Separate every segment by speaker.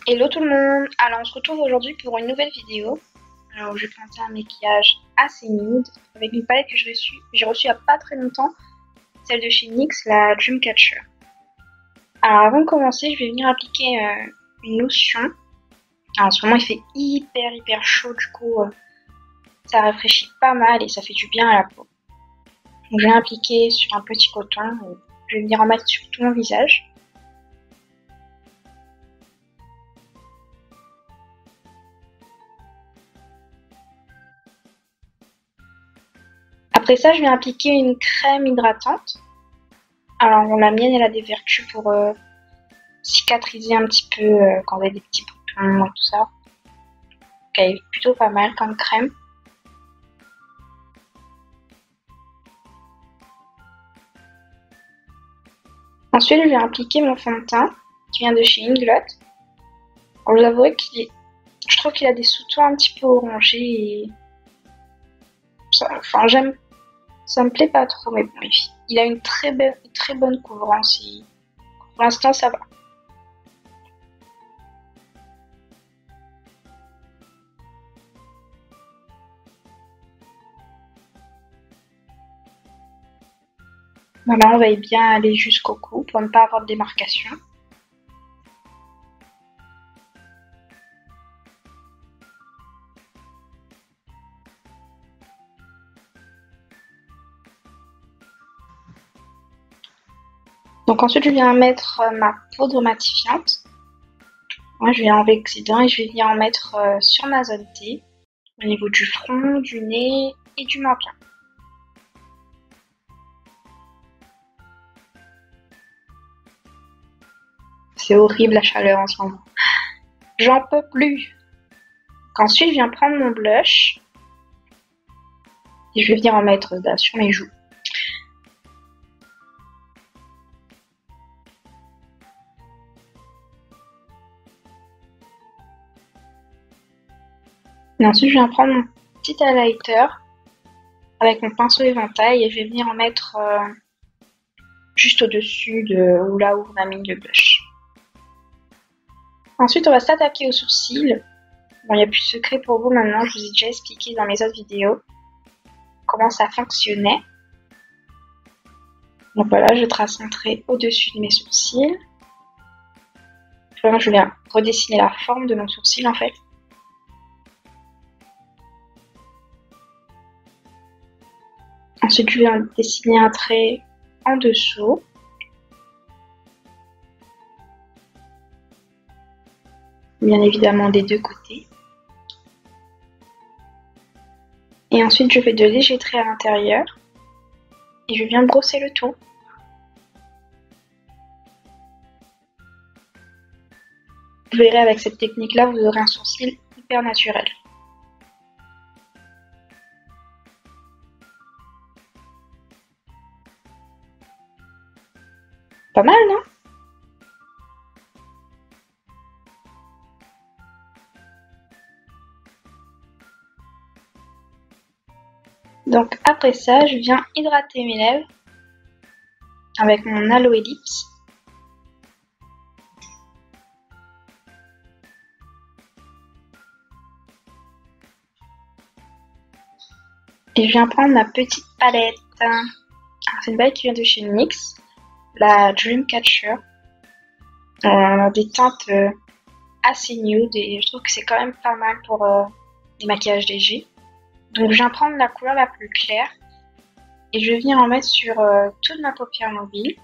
Speaker 1: Hello tout le monde. Alors on se retrouve aujourd'hui pour une nouvelle vidéo. Alors je vais présenter un maquillage assez nude avec une palette que j'ai reçue il n'y a pas très longtemps, celle de chez NYX, la Dreamcatcher. Alors avant de commencer, je vais venir appliquer une lotion. Alors, en ce moment il fait hyper chaud, du coup ça rafraîchit pas mal et ça fait du bien à la peau. Donc je vais appliquer sur un petit coton et je vais venir en mettre sur tout mon visage. Après ça, je vais appliquer une crème hydratante. Alors la mienne, elle a des vertus pour cicatriser un petit peu quand on a des petits boutons et tout ça. Donc elle est plutôt pas mal comme crème. Ensuite, je vais appliquer mon fond de teint qui vient de chez Inglot. Alors, je vous avouerai je trouve qu'il a des sous-tons un petit peu orangés et enfin ça me plaît pas trop, mais bon, il a une très bonne couvrance et pour l'instant ça va. Voilà, on va bien aller jusqu'au cou pour ne pas avoir de démarcation. Donc ensuite, je viens mettre ma poudre matifiante. Moi, je vais enlever l'excédent et je vais venir en mettre sur ma zone T, au niveau du front, du nez et du menton. C'est horrible la chaleur en ce moment. J'en peux plus. Donc ensuite, je viens prendre mon blush et je vais venir en mettre sur mes joues. Et ensuite, je viens prendre mon petit highlighter avec mon pinceau éventail et je vais venir en mettre juste au-dessus de ou là où on a mis le blush. Ensuite, on va s'attaquer aux sourcils. Bon, il n'y a plus de secret pour vous maintenant, je vous ai déjà expliqué dans mes autres vidéos comment ça fonctionnait. Donc voilà, je trace un trait au-dessus de mes sourcils. Je viens redessiner la forme de mon sourcil en fait. Ensuite, je viens dessiner un trait en dessous. Bien évidemment des deux côtés. Et ensuite, je fais de légers traits à l'intérieur. Et je viens brosser le tout. Vous verrez avec cette technique-là, vous aurez un sourcil hyper naturel. Pas mal, non? Donc après ça, je viens hydrater mes lèvres avec mon Aloe Lips. Et je viens prendre ma petite palette. C'est une palette qui vient de chez NYX, la Dreamcatcher. Des teintes assez nude et je trouve que c'est quand même pas mal pour des maquillages légers. Donc je viens prendre la couleur la plus claire et je vais venir en mettre sur toute ma paupière mobile.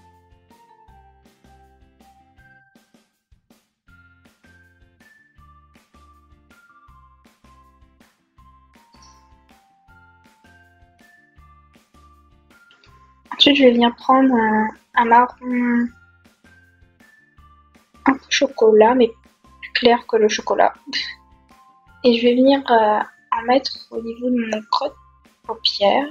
Speaker 1: Ensuite, je vais venir prendre un marron un peu chocolat, mais plus clair que le chocolat. Et je vais venir en mettre au niveau de mon creux de paupière.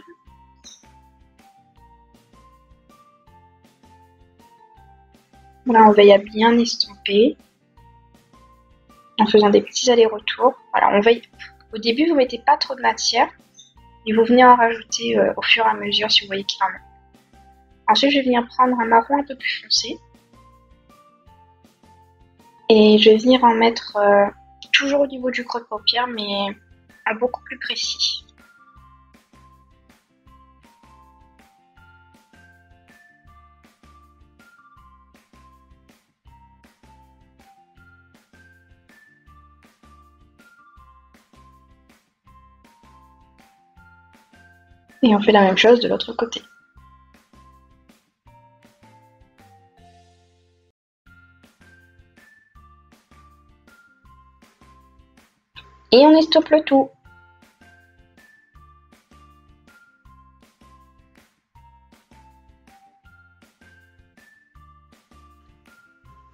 Speaker 1: Voilà, on veille à bien estomper en faisant des petits allers-retours. Voilà, on veille. Au début, vous mettez pas trop de matière et vous venez en rajouter au fur et à mesure si vous voyez qu'il en manque. Ensuite, je vais venir prendre un marron un peu plus foncé. Et je vais venir en mettre toujours au niveau du creux de paupière, mais à beaucoup plus précis. Et on fait la même chose de l'autre côté. Et on estompe le tout.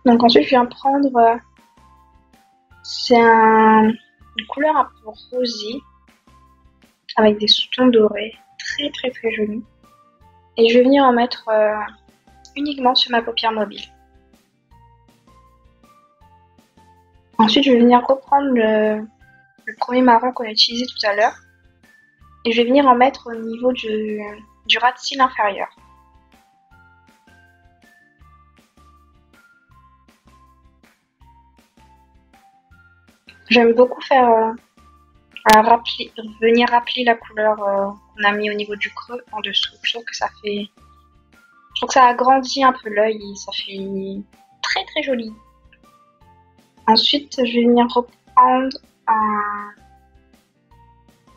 Speaker 1: Donc ensuite je viens prendre, c'est une couleur un peu rosée, avec des sous-tons dorés, très très très joli. Et je vais venir en mettre uniquement sur ma paupière mobile. Ensuite je vais venir reprendre le premier marron qu'on a utilisé tout à l'heure. Et je vais venir en mettre au niveau du ras de cils inférieur. J'aime beaucoup faire venir rappeler la couleur qu'on a mis au niveau du creux en dessous. Je trouve que ça agrandit un peu l'œil et ça fait très très joli. Ensuite, je vais venir reprendre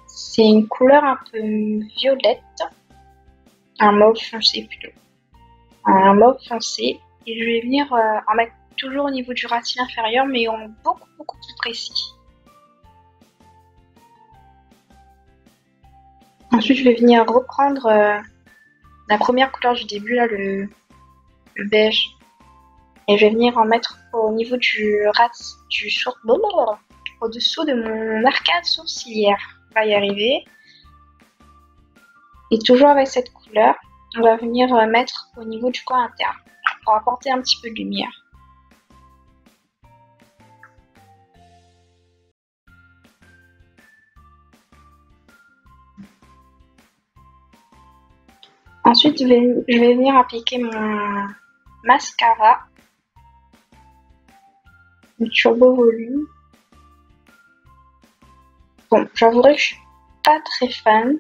Speaker 1: c'est une couleur un peu violette, un mauve foncé plutôt. Un mauve foncé. Et je vais venir en mettre toujours au niveau du ras de cils inférieur, mais en beaucoup plus précis. Ensuite, je vais venir reprendre la première couleur du début, là, le beige. Et je vais venir en mettre au niveau du au-dessous de mon arcade sourcilière. On va y arriver. Et toujours avec cette couleur, on va venir mettre au niveau du coin interne pour apporter un petit peu de lumière. Ensuite, je vais venir appliquer mon mascara, le Turbo Volume. Bon, j'avouerai que je suis pas très fan.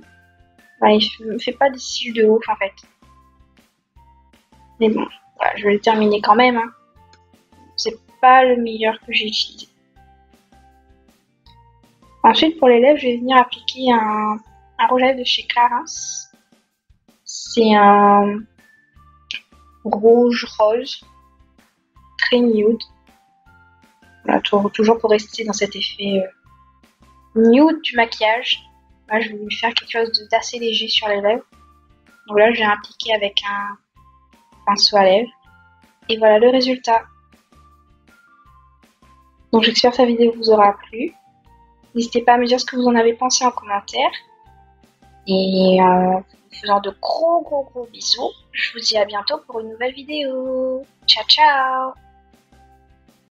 Speaker 1: Bah, il me fait pas des cils de ouf en fait. Mais bon, voilà, je vais le terminer quand même. Hein. C'est pas le meilleur que j'ai utilisé. Ensuite, pour les lèvres, je vais venir appliquer un rouge à lèvres de chez Clarins. C'est un rouge rose, très nude. Voilà, toujours pour rester dans cet effet nude du maquillage. Là, je vais lui faire quelque chose d'assez léger sur les lèvres. Donc là, je vais appliquer avec un pinceau à lèvres. Et voilà le résultat. Donc j'espère que cette vidéo vous aura plu. N'hésitez pas à me dire ce que vous en avez pensé en commentaire. Et en vous faisant de gros bisous, je vous dis à bientôt pour une nouvelle vidéo. Ciao ciao!